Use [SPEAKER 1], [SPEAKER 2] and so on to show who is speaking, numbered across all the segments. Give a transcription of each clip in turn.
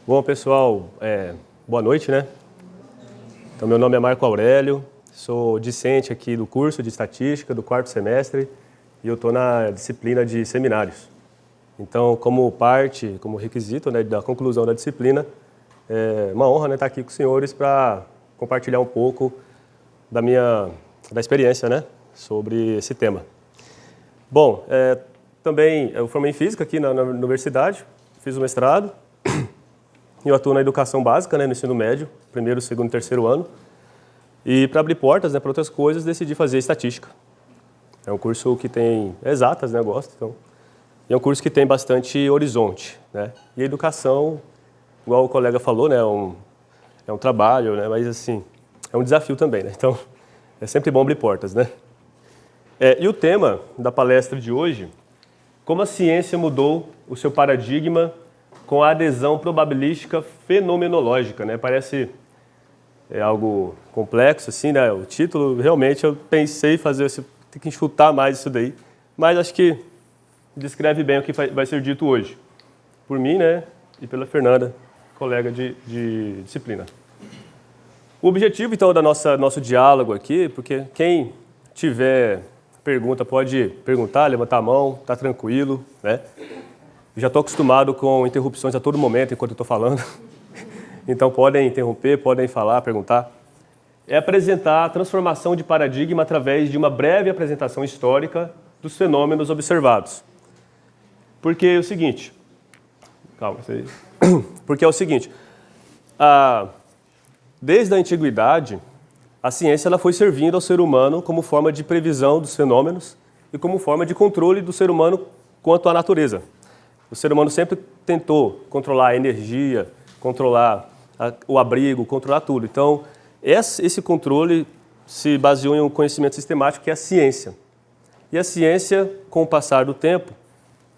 [SPEAKER 1] Bom, pessoal, boa noite, né? Então, meu nome é Marco Aurélio, sou discente aqui do curso de Estatística do 4º semestre e eu estou na disciplina de seminários. Então, como requisito, né, da conclusão da disciplina, é uma honra, né, estar aqui com os senhores para compartilhar um pouco da experiência, né, sobre esse tema. Bom, também eu formei em Física aqui na universidade, fiz o mestrado. Eu atuo na educação básica, né, no ensino médio, primeiro, segundo e terceiro ano. E para abrir portas, né, para outras coisas, decidi fazer estatística. É um curso que tem exatas, né, eu gosto. Então, e é um curso que tem bastante horizonte, né? E a educação, igual o colega falou, né, é um trabalho, né, mas assim, é um desafio também, né? Então, é sempre bom abrir portas, né? E o tema da palestra de hoje, como a ciência mudou o seu paradigma com a adesão probabilística fenomenológica, né? Parece algo complexo, assim, né? O título, realmente, eu pensei em ter que enxutar mais isso daí, mas acho que descreve bem o que vai ser dito hoje, por mim, né? E pela Fernanda, colega de disciplina. O objetivo, então, da nosso diálogo aqui, porque quem tiver pergunta pode perguntar, levantar a mão, tá tranquilo, né? Já estou acostumado com interrupções a todo momento enquanto eu estou falando. Então podem interromper, podem falar, perguntar. É apresentar a transformação de paradigma através de uma breve apresentação histórica dos fenômenos observados. Porque é o seguinte... Calma, vocês... Porque é o seguinte... Desde a antiguidade, a ciência ela foi servindo ao ser humano como forma de previsão dos fenômenos e como forma de controle do ser humano quanto à natureza. O ser humano sempre tentou controlar a energia, controlar o abrigo, controlar tudo. Então, esse controle se baseou em um conhecimento sistemático que é a ciência. E a ciência, com o passar do tempo,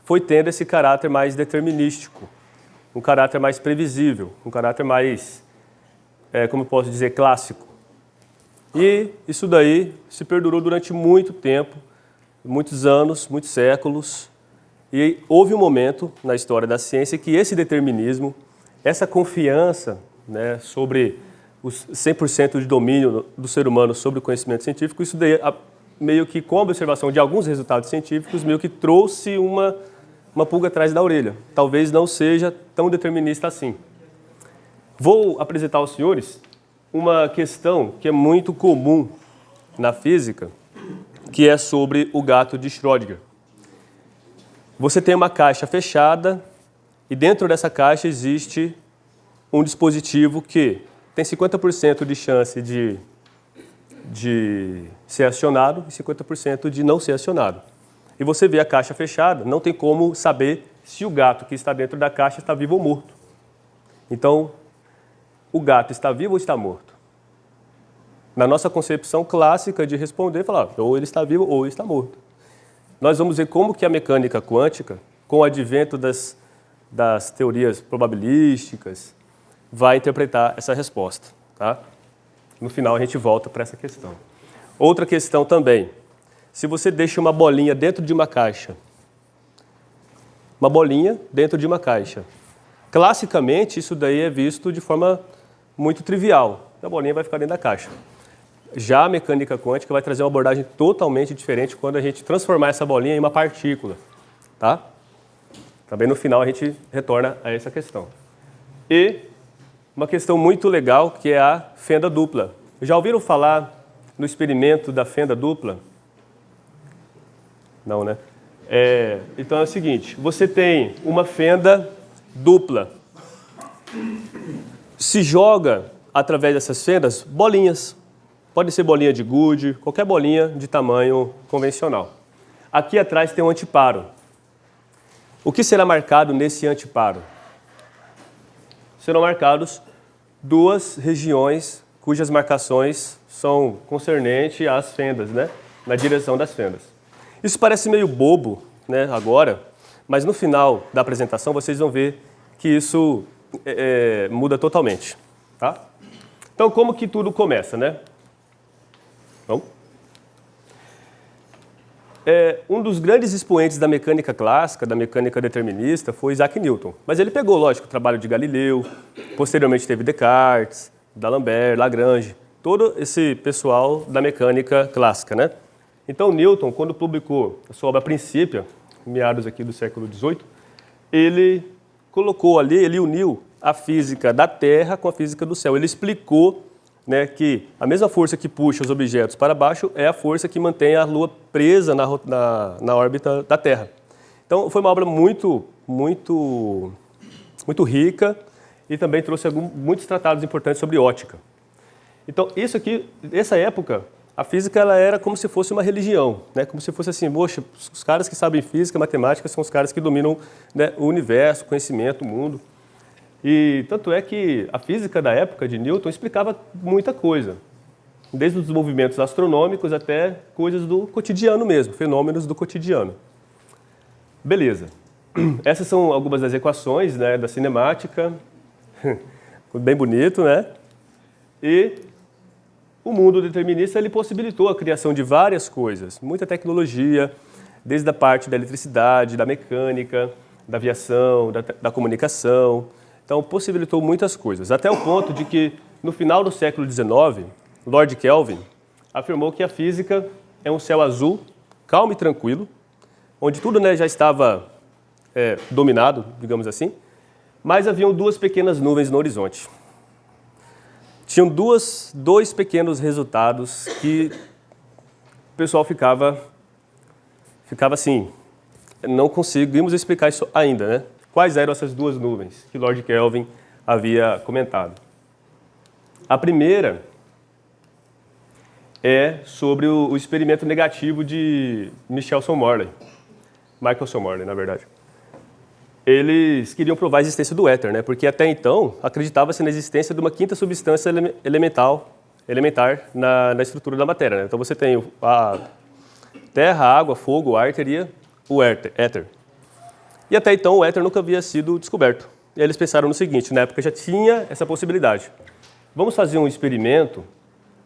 [SPEAKER 1] foi tendo esse caráter mais determinístico, um caráter mais previsível, um caráter mais, como eu posso dizer, clássico. E isso daí se perdurou durante muito tempo, muitos anos, muitos séculos. E houve um momento na história da ciência que esse determinismo, essa confiança, né, sobre os 100% de domínio do ser humano sobre o conhecimento científico, isso daí, meio que com a observação de alguns resultados científicos, meio que trouxe uma pulga atrás da orelha. Talvez não seja tão determinista assim. Vou apresentar aos senhores uma questão que é muito comum na física, que é sobre o gato de Schrödinger. Você tem uma caixa fechada e dentro dessa caixa existe um dispositivo que tem 50% de chance de ser acionado e 50% de não ser acionado. E você vê a caixa fechada, não tem como saber se o gato que está dentro da caixa está vivo ou morto. Então, o gato está vivo ou está morto? Na nossa concepção clássica de responder, falar ou ele está vivo ou ele está morto. Nós vamos ver como que a mecânica quântica, com o advento das teorias probabilísticas, vai interpretar essa resposta. Tá? No final, a gente volta para essa questão. Outra questão também. Se você deixa uma bolinha dentro de uma caixa, classicamente, isso daí é visto de forma muito trivial. A bolinha vai ficar dentro da caixa. Já a mecânica quântica vai trazer uma abordagem totalmente diferente quando a gente transformar essa bolinha em uma partícula. Tá? Também no final a gente retorna a essa questão. E uma questão muito legal que é a fenda dupla. Já ouviram falar no experimento da fenda dupla? Não, né? Então é o seguinte, você tem uma fenda dupla. Se joga através dessas fendas bolinhas. Pode ser bolinha de gude, qualquer bolinha de tamanho convencional. Aqui atrás tem um antiparo. O que será marcado nesse antiparo? Serão marcados duas regiões cujas marcações são concernentes às fendas, né? Na direção das fendas. Isso parece meio bobo, né, agora, mas no final da apresentação vocês vão ver que isso muda totalmente. Tá? Então, como que tudo começa, né? Vamos? Um dos grandes expoentes da mecânica clássica, da mecânica determinista, foi Isaac Newton. Mas ele pegou, lógico, o trabalho de Galileu, posteriormente teve Descartes, D'Alembert, Lagrange, todo esse pessoal da mecânica clássica, né? Então, Newton, quando publicou a sua obra Principia, meados aqui do século XVIII, ele colocou ali, ele uniu a física da Terra com a física do céu. Ele explicou, né, que a mesma força que puxa os objetos para baixo é a força que mantém a Lua presa na órbita da Terra. Então, foi uma obra muito rica e também trouxe muitos tratados importantes sobre ótica. Então, isso aqui, nessa época, a física ela era como se fosse uma religião, né? Como se fosse assim, poxa, os caras que sabem física, matemática, são os caras que dominam, né, o universo, o conhecimento, o mundo. E tanto é que a física da época de Newton explicava muita coisa, desde os movimentos astronômicos até coisas do cotidiano mesmo, fenômenos do cotidiano. Beleza. Essas são algumas das equações, né, da cinemática, bem bonito, né? E o mundo determinista ele possibilitou a criação de várias coisas, muita tecnologia, desde a parte da eletricidade, da mecânica, da aviação, da comunicação. Então, possibilitou muitas coisas, até o ponto de que, no final do século XIX, Lord Kelvin afirmou que a física é um céu azul, calmo e tranquilo, onde tudo, né, já estava dominado, digamos assim, mas haviam duas pequenas nuvens no horizonte. Tinham dois pequenos resultados que o pessoal ficava assim, não conseguimos explicar isso ainda, né? Quais eram essas duas nuvens que Lord Kelvin havia comentado? A primeira é sobre o experimento negativo de Michelson Morley. Michaelson Morley, na verdade. Eles queriam provar a existência do éter, né? Porque até então acreditava-se na existência de uma quinta substância elementar na estrutura da matéria, né? Então você tem a terra, água, fogo, ar, teria o éter. E até então o éter nunca havia sido descoberto. E aí eles pensaram no seguinte, na época já tinha essa possibilidade. Vamos fazer um experimento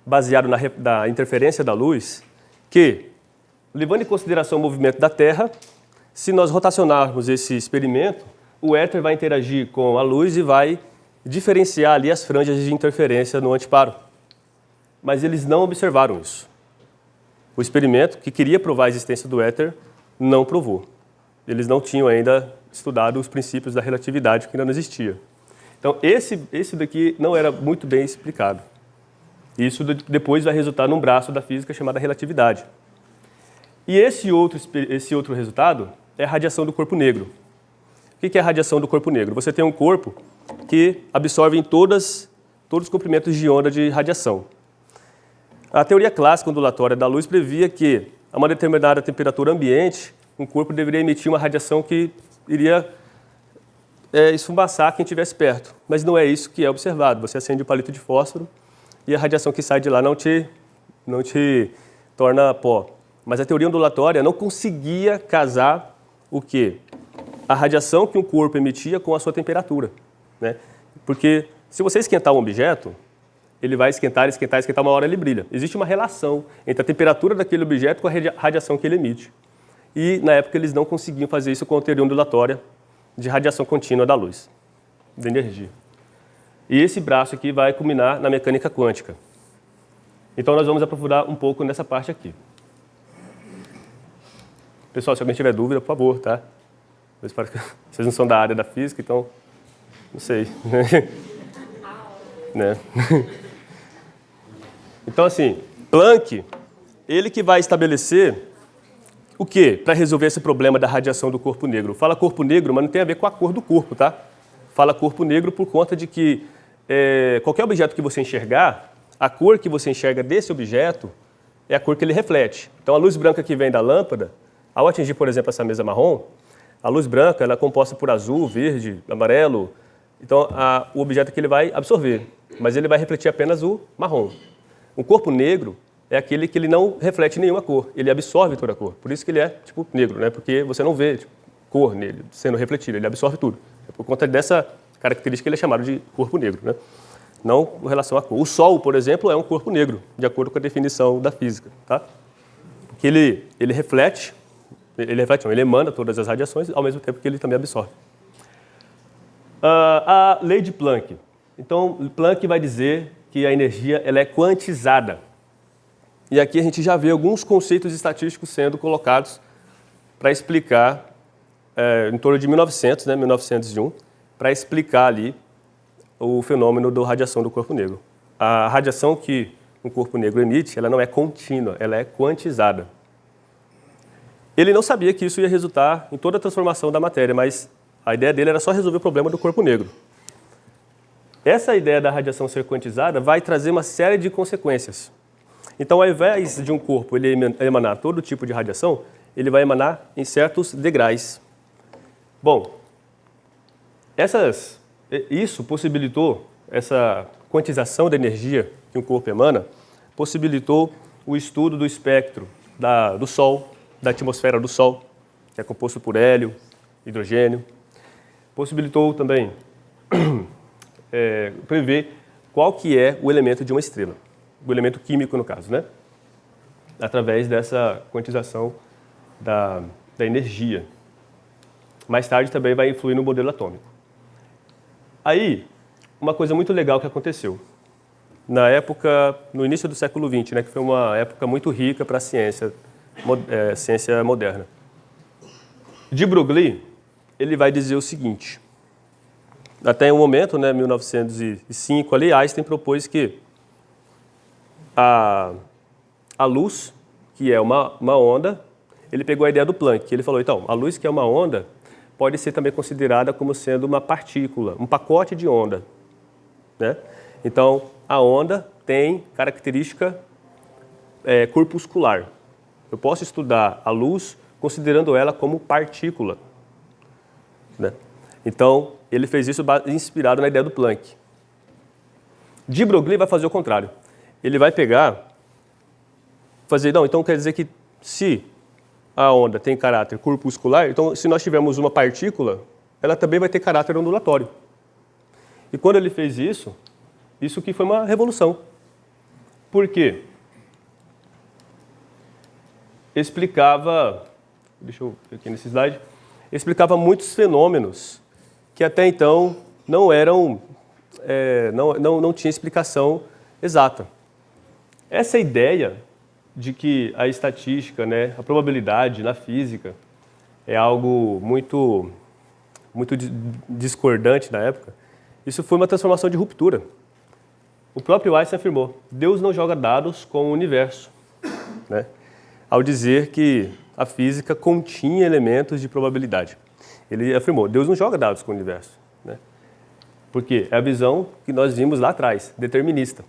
[SPEAKER 1] baseado na interferência da luz, que, levando em consideração o movimento da Terra, se nós rotacionarmos esse experimento, o éter vai interagir com a luz e vai diferenciar ali as franjas de interferência no antiparo. Mas eles não observaram isso. O experimento, que queria provar a existência do éter, não provou. Eles não tinham ainda estudado os princípios da relatividade, que ainda não existia. Então, esse daqui não era muito bem explicado. Isso depois vai resultar num braço da física chamado relatividade. E esse outro resultado é a radiação do corpo negro. O que é a radiação do corpo negro? Você tem um corpo que absorve em todos os comprimentos de onda de radiação. A teoria clássica ondulatória da luz previa que, a uma determinada temperatura ambiente, um corpo deveria emitir uma radiação que iria esfumaçar quem estivesse perto. Mas não é isso que é observado. Você acende um palito de fósforo e a radiação que sai de lá não te torna pó. Mas a teoria ondulatória não conseguia casar o quê? A radiação que um corpo emitia com a sua temperatura, né? Porque se você esquentar um objeto, ele vai esquentar, uma hora ele brilha. Existe uma relação entre a temperatura daquele objeto com a radiação que ele emite. E, na época, eles não conseguiam fazer isso com a teoria ondulatória de radiação contínua da luz, da energia. E esse braço aqui vai culminar na mecânica quântica. Então, nós vamos aprofundar um pouco nessa parte aqui. Pessoal, se alguém tiver dúvida, por favor, tá? Vocês não são da área da física, então, não sei. Né? Então, assim, Planck, ele que vai estabelecer o quê? Para resolver esse problema da radiação do corpo negro. Fala corpo negro, mas não tem a ver com a cor do corpo, tá? Fala corpo negro por conta de que qualquer objeto que você enxergar, a cor que você enxerga desse objeto é a cor que ele reflete. Então, a luz branca que vem da lâmpada, ao atingir, por exemplo, essa mesa marrom, a luz branca ela é composta por azul, verde, amarelo. Então, o objeto que ele vai absorver, mas ele vai refletir apenas o marrom. O corpo negro é aquele que ele não reflete nenhuma cor, ele absorve toda a cor. Por isso que ele é tipo negro, né? Porque você não vê cor nele sendo refletida, ele absorve tudo. Por conta dessa característica ele é chamado de corpo negro, né? Não com relação à cor. O Sol, por exemplo, é um corpo negro, de acordo com a definição da física, tá? que ele reflete, ele emana todas as radiações, ao mesmo tempo que ele também absorve. A lei de Planck. Então, Planck vai dizer que a energia ela é quantizada. E aqui a gente já vê alguns conceitos estatísticos sendo colocados para explicar, em torno de 1900, 1901, para explicar ali o fenômeno da radiação do corpo negro. A radiação que um corpo negro emite, ela não é contínua, ela é quantizada. Ele não sabia que isso ia resultar em toda a transformação da matéria, mas a ideia dele era só resolver o problema do corpo negro. Essa ideia da radiação ser quantizada vai trazer uma série de consequências. Então, ao invés de um corpo ele emanar todo tipo de radiação, ele vai emanar em certos degraus. Bom, isso possibilitou, essa quantização da energia que um corpo emana, possibilitou o estudo do espectro do Sol, da atmosfera do Sol, que é composto por hélio, hidrogênio. Possibilitou também prever qual que é o elemento de uma estrela, o elemento químico no caso, né? Através dessa quantização da energia. Mais tarde também vai influir no modelo atômico. Aí, uma coisa muito legal que aconteceu. Na época, no início do século XX, né, que foi uma época muito rica para a ciência moderna. De Broglie, ele vai dizer o seguinte. Até um momento, né, 1905, ali, Einstein propôs que a luz, que é uma onda, ele pegou a ideia do Planck. Ele falou, então, a luz que é uma onda pode ser também considerada como sendo uma partícula, um pacote de onda, né? Então, a onda tem característica corpuscular. Eu posso estudar a luz considerando ela como partícula, né? Então, ele fez isso inspirado na ideia do Planck. De Broglie vai fazer o contrário. Ele vai então quer dizer que se a onda tem caráter corpuscular, então se nós tivermos uma partícula, ela também vai ter caráter ondulatório. E quando ele fez isso que foi uma revolução. Por quê? Deixa eu ver aqui nesse slide, explicava muitos fenômenos que até então não tinha explicação exata. Essa ideia de que a estatística, né, a probabilidade na física é algo muito discordante na época, isso foi uma transformação de ruptura. O próprio Einstein afirmou, Deus não joga dados com o universo, né, ao dizer que a física continha elementos de probabilidade. Ele afirmou, Deus não joga dados com o universo, né, porque é a visão que nós vimos lá atrás, determinista.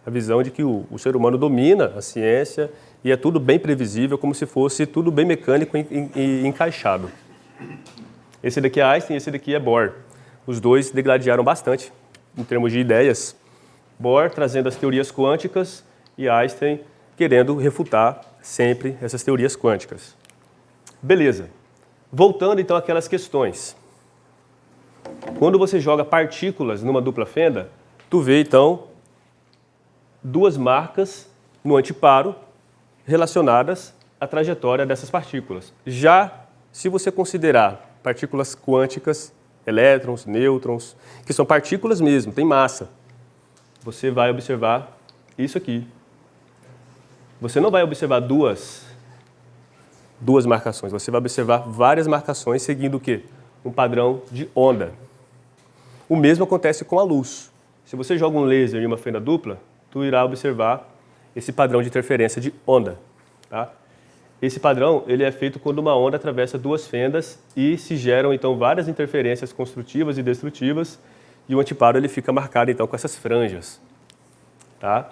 [SPEAKER 1] A visão de que o ser humano domina a ciência e é tudo bem previsível, como se fosse tudo bem mecânico e encaixado. Esse daqui é Einstein e esse daqui é Bohr. Os dois degladiaram bastante em termos de ideias. Bohr trazendo as teorias quânticas e Einstein querendo refutar sempre essas teorias quânticas. Beleza. Voltando então àquelas questões. Quando você joga partículas numa dupla fenda, tu vê então duas marcas no antiparo relacionadas à trajetória dessas partículas. Já se você considerar partículas quânticas, elétrons, nêutrons, que são partículas mesmo, tem massa, você vai observar isso aqui. Você não vai observar duas marcações, você vai observar várias marcações seguindo o quê? Um padrão de onda. O mesmo acontece com a luz. Se você joga um laser em uma fenda dupla, tu irá observar esse padrão de interferência de onda. Tá? Esse padrão ele é feito quando uma onda atravessa duas fendas e se geram então várias interferências construtivas e destrutivas e o antiparo ele fica marcado então com essas franjas. Tá?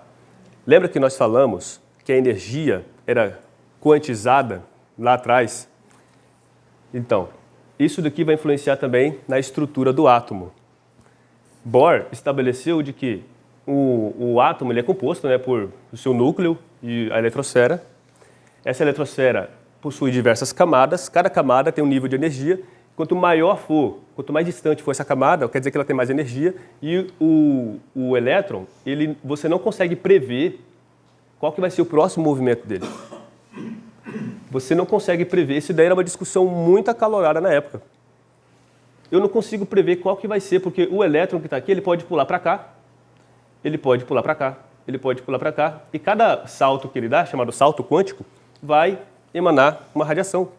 [SPEAKER 1] Lembra que nós falamos que a energia era quantizada lá atrás? Então, isso daqui vai influenciar também na estrutura do átomo. Bohr estabeleceu de que o átomo ele é composto, né, por o seu núcleo e a eletrosfera. Essa eletrosfera possui diversas camadas, cada camada tem um nível de energia. Quanto maior for, quanto mais distante for essa camada, quer dizer que ela tem mais energia. E o elétron, você não consegue prever qual que vai ser o próximo movimento dele. Você não consegue prever. Isso daí era uma discussão muito acalorada na época. Eu não consigo prever qual que vai ser, porque o elétron que está aqui, ele pode pular para cá, ele pode pular para cá, ele pode pular para cá, e cada salto que ele dá, chamado salto quântico, vai emanar uma radiação.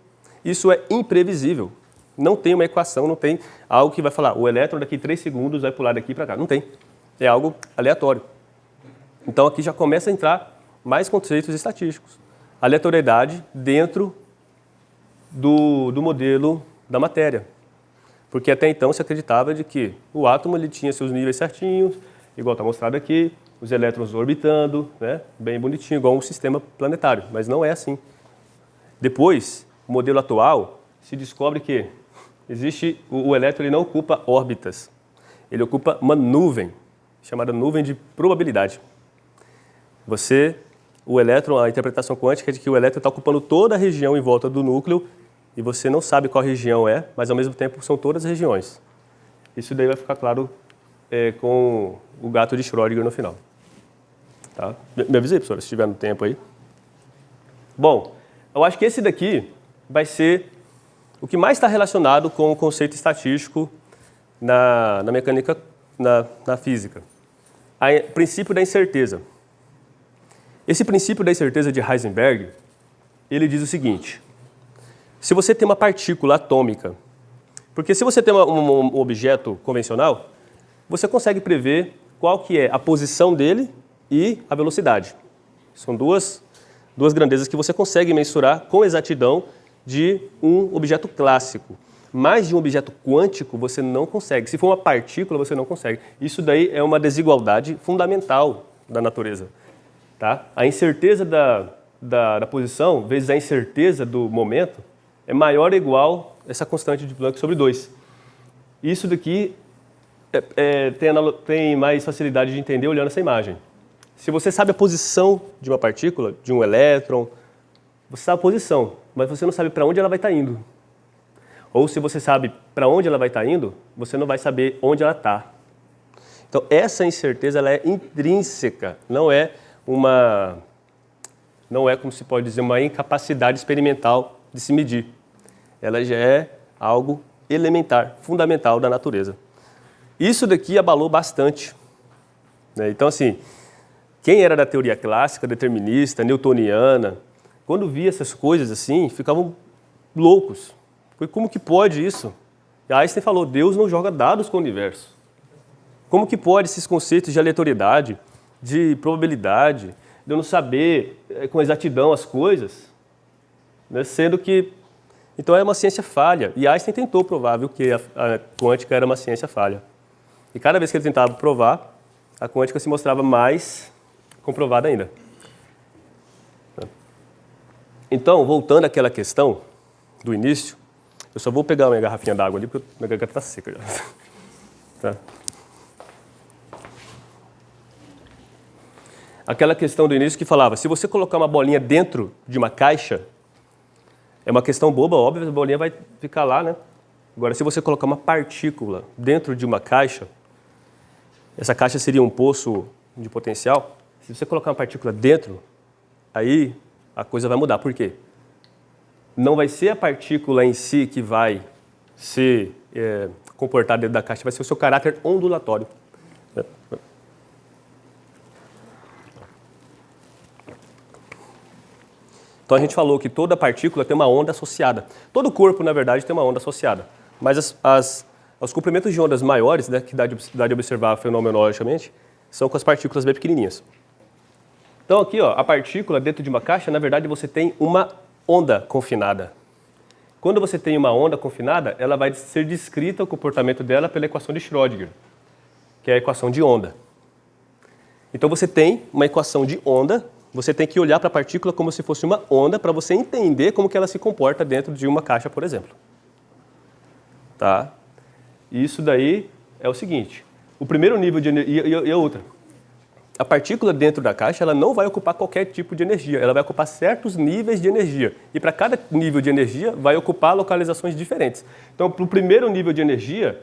[SPEAKER 1] Isso é imprevisível. Não tem uma equação, não tem algo que vai falar, o elétron daqui 3 segundos vai pular daqui para cá. Não tem. É algo aleatório. Então aqui já começa a entrar mais conceitos estatísticos. Aleatoriedade dentro do modelo da matéria. Porque até então se acreditava de que o átomo ele tinha seus níveis certinhos, igual está mostrado aqui, os elétrons orbitando, né, bem bonitinho, igual um sistema planetário. Mas não é assim. Depois, o modelo atual se descobre que existe o elétron ele não ocupa órbitas, ele ocupa uma nuvem, chamada nuvem de probabilidade. O elétron, a interpretação quântica é de que o elétron está ocupando toda a região em volta do núcleo e você não sabe qual região é, mas ao mesmo tempo são todas as regiões. Isso daí vai ficar claro com o gato de Schrödinger no final. Tá? Me avisa aí, professora, se estiver no tempo aí. Bom, eu acho que esse daqui vai ser o que mais está relacionado com o conceito estatístico na mecânica, na física. O princípio da incerteza. Esse princípio da incerteza de Heisenberg, ele diz o seguinte: se você tem uma partícula atômica, porque se você tem um objeto convencional, você consegue prever qual que é a posição dele e a velocidade. São duas grandezas que você consegue mensurar com exatidão de um objeto clássico. Mas de um objeto quântico você não consegue. Se for uma partícula, você não consegue. Isso daí é uma desigualdade fundamental da natureza. Tá? A incerteza da posição vezes a incerteza do momento é maior ou igual a essa constante de Planck sobre 2. Isso daqui tem mais facilidade de entender olhando essa imagem. Se você sabe a posição de uma partícula, de um elétron, você sabe a posição, mas você não sabe para onde ela vai estar indo. Ou se você sabe para onde ela vai estar indo, você não vai saber onde ela está. Então, essa incerteza ela é intrínseca, não é como se pode dizer, uma incapacidade experimental de se medir. Ela já é algo elementar, fundamental da natureza. Isso daqui abalou bastante. Né? Então, assim, quem era da teoria clássica, determinista, newtoniana, quando via essas coisas assim, ficavam loucos. Como que pode isso? E Einstein falou, Deus não joga dados com o universo. Como que pode esses conceitos de aleatoriedade, de probabilidade, de eu não saber com exatidão as coisas, né? Sendo que... Então é uma ciência falha. E Einstein tentou provar, viu, que a quântica era uma ciência falha. E cada vez que ele tentava provar, a quântica se mostrava mais comprovada ainda. Então, voltando àquela questão do início, eu só vou pegar uma garrafinha d'água ali, porque minha garganta está seca já. Tá? Aquela questão do início que falava, se você colocar uma bolinha dentro de uma caixa, é uma questão boba, óbvio, a bolinha vai ficar lá, né? Agora, se você colocar uma partícula dentro de uma caixa, essa caixa seria um poço de potencial. Se você colocar uma partícula dentro, aí a coisa vai mudar. Por quê? Não vai ser a partícula em si que vai se comportar dentro da caixa, vai ser o seu caráter ondulatório. Então a gente falou que toda partícula tem uma onda associada. Todo corpo, na verdade, tem uma onda associada. Mas os comprimentos de ondas maiores, né, que dá de observar fenomenologicamente, são com as partículas bem pequenininhas. Então aqui, ó, a partícula dentro de uma caixa, na verdade, você tem uma onda confinada. Quando você tem uma onda confinada, ela vai ser descrita, o comportamento dela, pela equação de Schrödinger, que é a equação de onda. Então você tem uma equação de onda, você tem que olhar para a partícula como se fosse uma onda para você entender como que ela se comporta dentro de uma caixa, por exemplo. Tá? Isso daí é o seguinte, o primeiro nível de energia e a outra. A partícula dentro da caixa ela não vai ocupar qualquer tipo de energia, ela vai ocupar certos níveis de energia. E para cada nível de energia vai ocupar localizações diferentes. Então, para o primeiro nível de energia,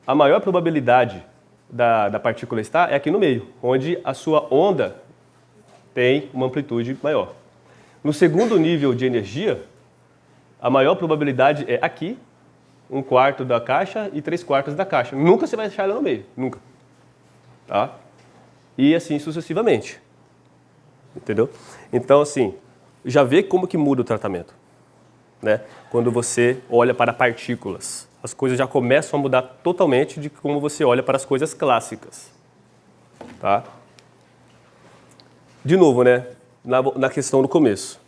[SPEAKER 1] a maior probabilidade da partícula estar é aqui no meio, onde a sua onda tem uma amplitude maior. No segundo nível de energia, a maior probabilidade é aqui, 1/4 da caixa e 3/4 da caixa. Nunca você vai achar ela no meio, nunca. Tá? E assim sucessivamente. Entendeu? Então, assim, já vê como que muda o tratamento, né? Quando você olha para partículas. As coisas já começam a mudar totalmente de como você olha para as coisas clássicas. Tá? De novo, né? Na questão do começo.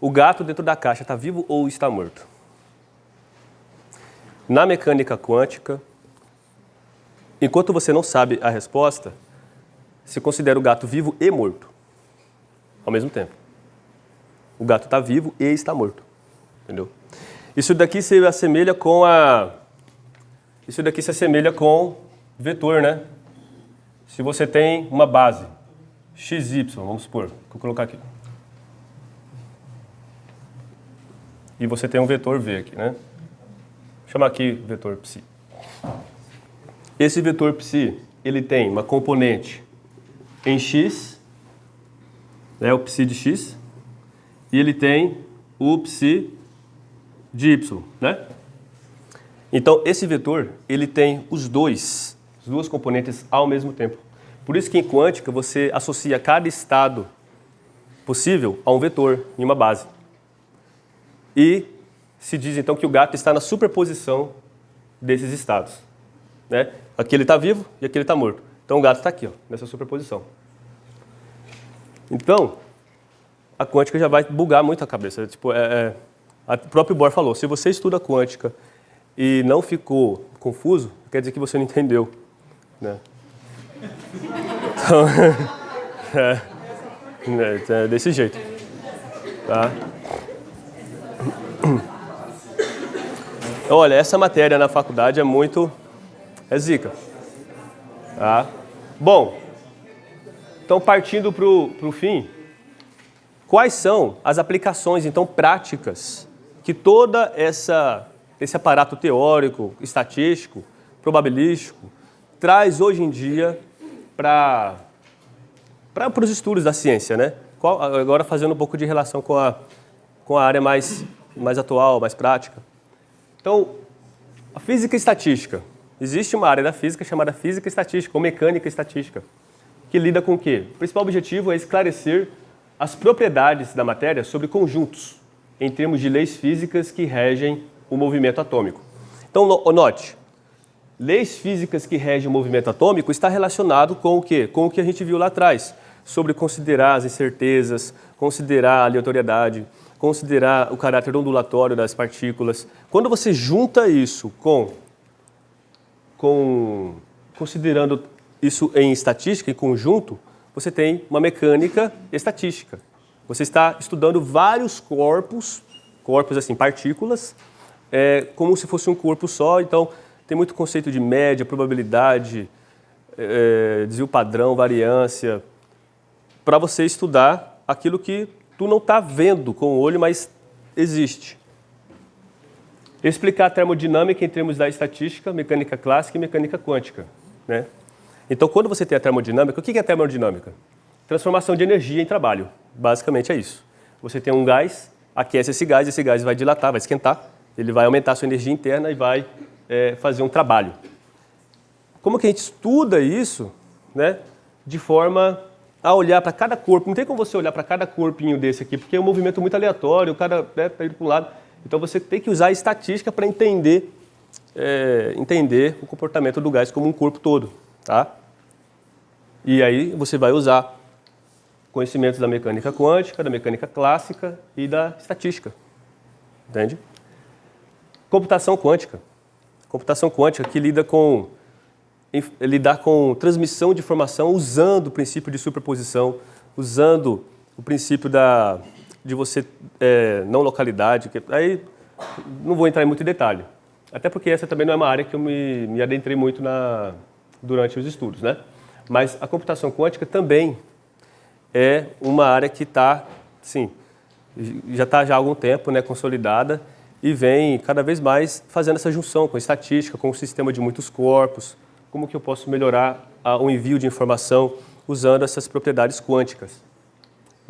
[SPEAKER 1] O gato dentro da caixa está vivo ou está morto? Na mecânica quântica, enquanto você não sabe a resposta, se considera o gato vivo e morto ao mesmo tempo. O gato está vivo e está morto. Entendeu? Isso daqui se assemelha com vetor, né? Se você tem uma base XY, vamos supor, vou colocar aqui. E você tem um vetor V aqui, né? Vou chamar aqui vetor psi. Esse vetor psi, ele tem uma componente em x, né, o psi de x, e ele tem o psi de y, né? Então, esse vetor, ele tem as duas componentes ao mesmo tempo. Por isso que em quântica você associa cada estado possível a um vetor em uma base. E se diz então que o gato está na superposição desses estados, né? Aqui ele está vivo e aqui ele está morto. Então o gato está aqui, ó, nessa superposição. Então, a quântica já vai bugar muito a cabeça. Tipo, o próprio Bohr falou, se você estuda quântica e não ficou confuso, quer dizer que você não entendeu, né? Então, é desse jeito. Tá? Olha, essa matéria na faculdade é zica. Tá? Bom, então partindo para o fim, quais são as aplicações, então, práticas que toda esse aparato teórico, estatístico, probabilístico, traz hoje em dia para os estudos da ciência, né? Agora fazendo um pouco de relação com a área mais atual, mais prática. Então, a física estatística. Existe uma área da física chamada física estatística, ou mecânica estatística, que lida com o quê? O principal objetivo é esclarecer as propriedades da matéria sobre conjuntos, em termos de leis físicas que regem o movimento atômico. Então, note, leis físicas que regem o movimento atômico está relacionado com o quê? Com o que a gente viu lá atrás, sobre considerar as incertezas, considerar a aleatoriedade, considerar o caráter ondulatório das partículas. Quando você junta isso considerando isso em estatística, em conjunto, você tem uma mecânica estatística. Você está estudando vários corpos assim, partículas, como se fosse um corpo só. Então, tem muito conceito de média, probabilidade, desvio padrão, variância, para você estudar aquilo que tu não está vendo com o olho, mas existe. Explicar a termodinâmica em termos da estatística, mecânica clássica e mecânica quântica, né? Então, quando você tem a termodinâmica, o que é a termodinâmica? Transformação de energia em trabalho. Basicamente é isso. Você tem um gás, aquece esse gás vai dilatar, vai esquentar, ele vai aumentar a sua energia interna e vai fazer um trabalho. Como que a gente estuda isso, né, de forma a olhar para cada corpo? Não tem como você olhar para cada corpinho desse aqui, porque é um movimento muito aleatório, o cara está indo para um lado. Então você tem que usar a estatística para entender o comportamento do gás como um corpo todo. Tá? E aí você vai usar conhecimentos da mecânica quântica, da mecânica clássica e da estatística. Entende? Computação quântica. Computação quântica que lidar com transmissão de informação usando o princípio de superposição, usando o princípio de você não localidade. Aí não vou entrar em muito detalhe. Até porque essa também não é uma área que eu me adentrei muito durante os estudos, né? Mas a computação quântica também é uma área que está, sim, já está há algum tempo, né, consolidada e vem cada vez mais fazendo essa junção com a estatística, com o sistema de muitos corpos, como que eu posso melhorar o envio de informação usando essas propriedades quânticas.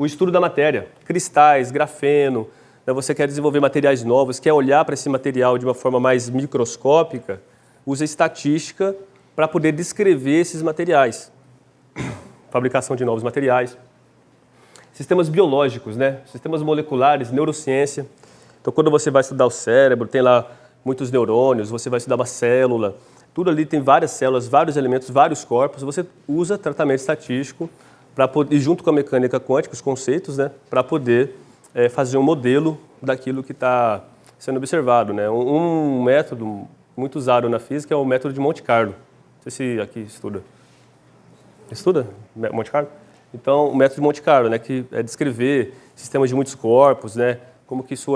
[SPEAKER 1] o estudo da matéria, cristais, grafeno, né? Você quer desenvolver materiais novos, quer olhar para esse material de uma forma mais microscópica, usa estatística para poder descrever esses materiais. Fabricação de novos materiais. Sistemas biológicos, né? Sistemas moleculares, neurociência. Então, quando você vai estudar o cérebro, tem lá muitos neurônios, você vai estudar uma célula, tudo ali tem várias células, vários elementos, vários corpos, você usa tratamento estatístico para poder, junto com a mecânica quântica, os conceitos, né, para poder fazer um modelo daquilo que está sendo observado, né? Um método muito usado na física é o método de Monte Carlo. Não sei se aqui estuda. Estuda Monte Carlo? Então, o método de Monte Carlo, né, que é descrever sistemas de muitos corpos, né, como que isso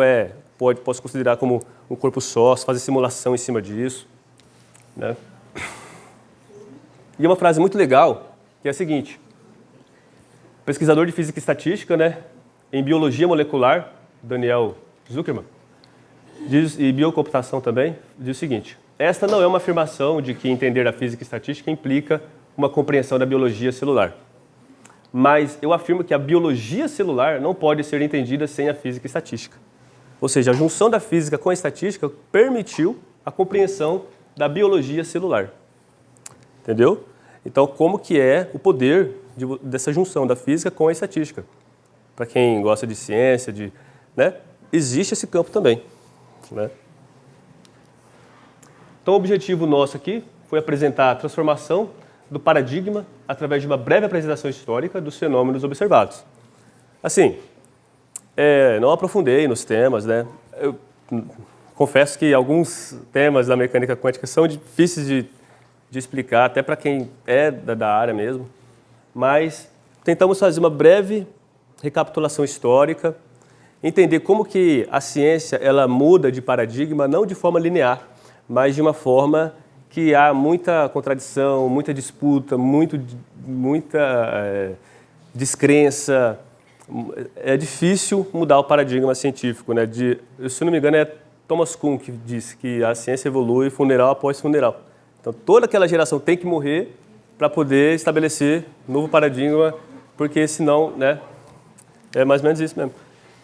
[SPEAKER 1] posso considerar como um corpo só, fazer simulação em cima disso, né? E uma frase muito legal, que é a seguinte: pesquisador de física e estatística, né, em biologia molecular, Daniel Zuckerman, e biocomputação também, diz o seguinte: esta não é uma afirmação de que entender a física e estatística implica uma compreensão da biologia celular. Mas eu afirmo que a biologia celular não pode ser entendida sem a física e estatística. Ou seja, a junção da física com a estatística permitiu a compreensão da biologia celular. Entendeu? Então, como que é o poder dessa junção da física com a estatística? Para quem gosta de ciência, né? Existe esse campo também, né? Então, o objetivo nosso aqui foi apresentar a transformação do paradigma através de uma breve apresentação histórica dos fenômenos observados. Assim, não aprofundei nos temas, né? Eu confesso que alguns temas da mecânica quântica são difíceis de explicar, até para quem é da área mesmo, mas tentamos fazer uma breve recapitulação histórica, entender como que a ciência ela muda de paradigma, não de forma linear, mas de uma forma que há muita contradição, muita disputa, muita descrença. É difícil mudar o paradigma científico, né? Se não me engano, é Thomas Kuhn que disse que a ciência evolui funeral após funeral. Então, toda aquela geração tem que morrer para poder estabelecer um novo paradigma, porque senão, né? É mais ou menos isso mesmo.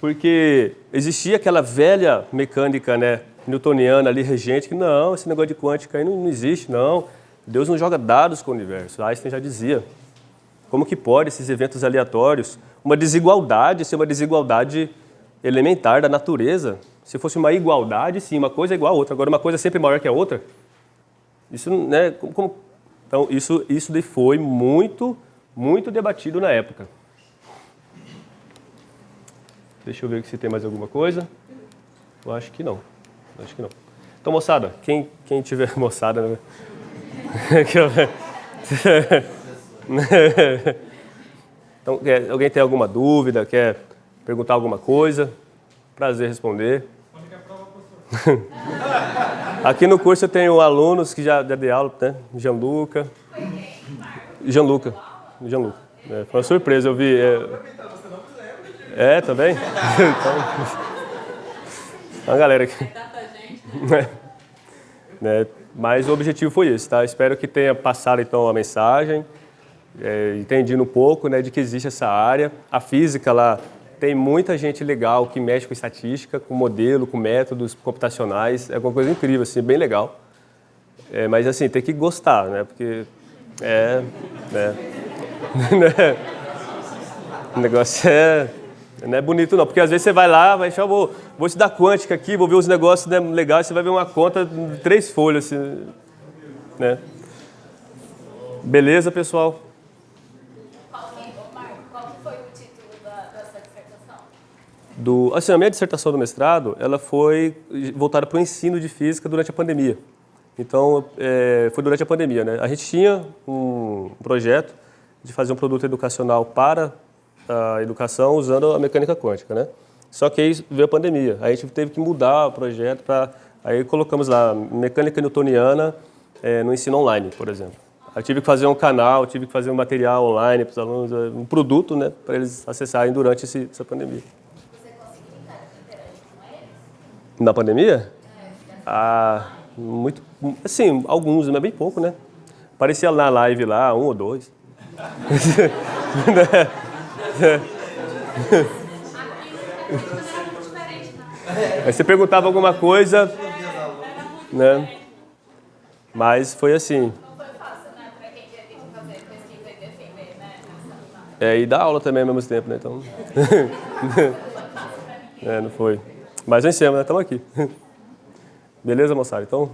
[SPEAKER 1] Porque existia aquela velha mecânica, né, newtoniana ali, regente, que não, esse negócio de quântica aí não existe, não. Deus não joga dados com o universo. Einstein já dizia. Como que pode esses eventos aleatórios, uma desigualdade ser uma desigualdade elementar da natureza? Se fosse uma igualdade, sim, uma coisa é igual a outra. Agora, uma coisa é sempre maior que a outra. Isso, né, então, isso daí foi muito, muito debatido na época. Deixa eu ver se tem mais alguma coisa. Eu acho que não. Então, moçada, quem tiver moçada, né? Então, alguém tem alguma dúvida, quer perguntar alguma coisa? Prazer responder.
[SPEAKER 2] Onde que é a prova, professor?
[SPEAKER 1] Aqui no curso eu tenho alunos que já dei aula, né? Gianluca. Foi uma surpresa, eu vi. Também? Então, a galera aqui. Mas o objetivo foi esse, tá? Espero que tenha passado então a mensagem, entendido um pouco, né, de que existe essa área. A física lá tem muita gente legal que mexe com estatística, com modelo, com métodos computacionais. É uma coisa incrível, assim, bem legal. Mas assim, tem que gostar, né? Porque né? O negócio não é bonito não, porque às vezes você vai lá, vou estudar quântica aqui, vou ver os negócios, né, legais, você vai ver uma conta de 3 folhas, assim, né? Beleza, pessoal?
[SPEAKER 3] Marco, qual foi o título da sua dissertação?
[SPEAKER 1] A minha dissertação do mestrado, ela foi voltada para o ensino de física durante a pandemia. Então, foi durante a pandemia, né? A gente tinha um projeto de fazer um produto educacional para a educação usando a mecânica quântica, né? Só que aí veio a pandemia, aí a gente teve que mudar o projeto aí colocamos lá mecânica newtoniana no ensino online, por exemplo. Eu tive que fazer um canal, tive que fazer um material online para os alunos, um produto, né, para eles acessarem durante essa pandemia.
[SPEAKER 3] Você conseguiu interagir com eles?
[SPEAKER 1] Na pandemia? Muito, assim, alguns, mas bem pouco, né? Aparecia na live lá, 1 ou 2. Aí você perguntava alguma coisa, né? Mas foi assim.
[SPEAKER 3] Não foi fácil, né? Pra quem teve que fazer pesquisa e defender, né?
[SPEAKER 1] E dar aula também ao mesmo tempo, né? Então. Não foi. Mas vencemos, né? Estamos aqui. Beleza, moçada? Então.